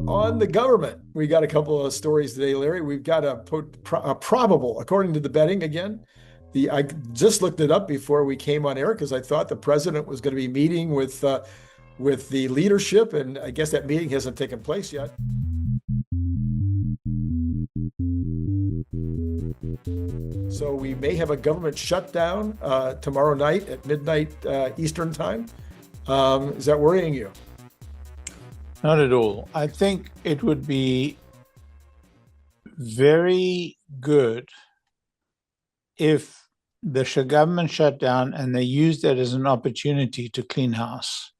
On the government, we got a couple of stories today, Larry. We've got a probable, according to the betting again. I just looked it up before we came on air because I thought the president was going to be meeting with the leadership, and I guess that meeting hasn't taken place yet. So we may have a government shutdown tomorrow night at midnight Eastern time. Is that worrying you? Not at all. I think it would be very good if the government shut down and they used that as an opportunity to clean house.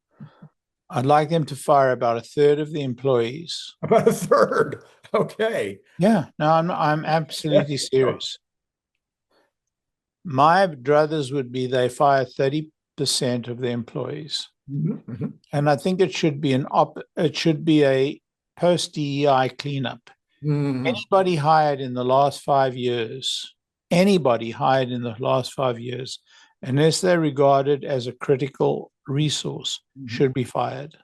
I'd like them to fire about a third of the employees. About a third? Okay. Yeah, no, I'm absolutely serious. My druthers would be they fire 30% of the employees. Mm-hmm. And I think it should be a post-DEI cleanup. Mm-hmm. Anybody hired in the last 5 years, unless they're regarded as a critical resource, should be fired.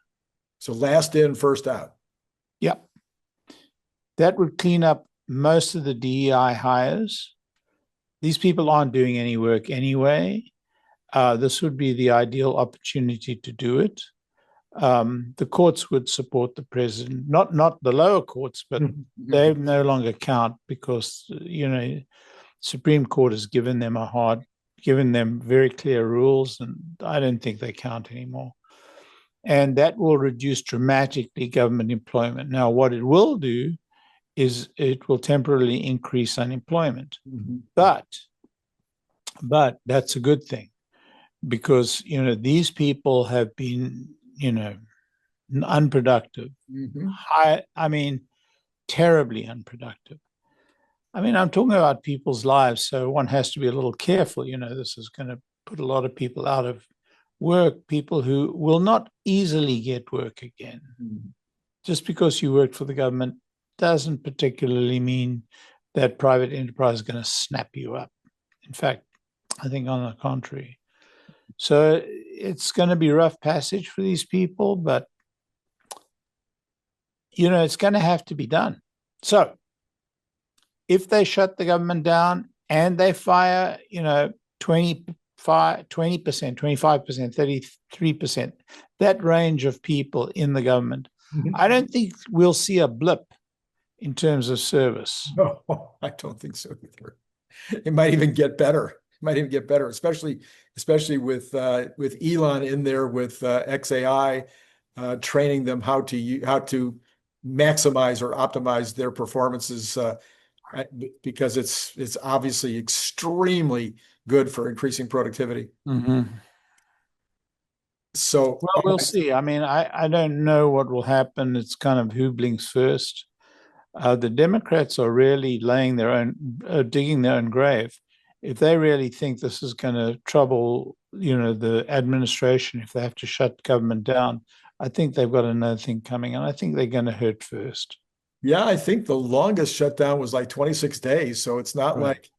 So last in, first out. Yep. That would clean up most of the DEI hires. These people aren't doing any work anyway. This would be the ideal opportunity to do it. The courts would support the president, not the lower courts, but they no longer count because, Supreme Court has given them very clear rules, and I don't think they count anymore. And that will reduce dramatically government employment. Now, what it will do is it will temporarily increase unemployment. Mm-hmm. But that's a good thing because, these people have been, unproductive. Mm-hmm. Terribly unproductive. I'm talking about people's lives, so one has to be a little careful. This is going to put a lot of people out of work, people who will not easily get work again. Mm-hmm. Just because you work for the government doesn't particularly mean that private enterprise is going to snap you up. In fact, I think on the contrary. So it's going to be rough passage for these people, but, it's going to have to be done. So if they shut the government down and they fire, 20%, 25%, 33%, that range of people in the government, I don't think we'll see a blip in terms of service. No, I don't think so either. It might even get better. Especially with Elon in there with 𝐒𝐚𝐴I training them how to maximize or optimize their performances because it's obviously extremely good for increasing productivity. Mm-hmm. So we'll see. I don't know what will happen. It's kind of who blinks first. The Democrats are really digging their own grave. If they really think this is going to trouble, the administration, if they have to shut government down, I think they've got another thing coming, and I think they're going to hurt first. Yeah, I think the longest shutdown was like 26 days. So it's not right.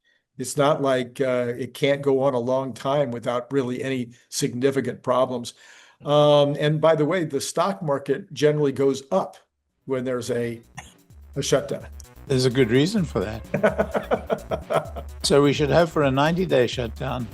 like it can't go on a long time without really any significant problems. And by the way, the stock market generally goes up when there's a shutdown. There's a good reason for that. So we should hope for a 90-day shutdown.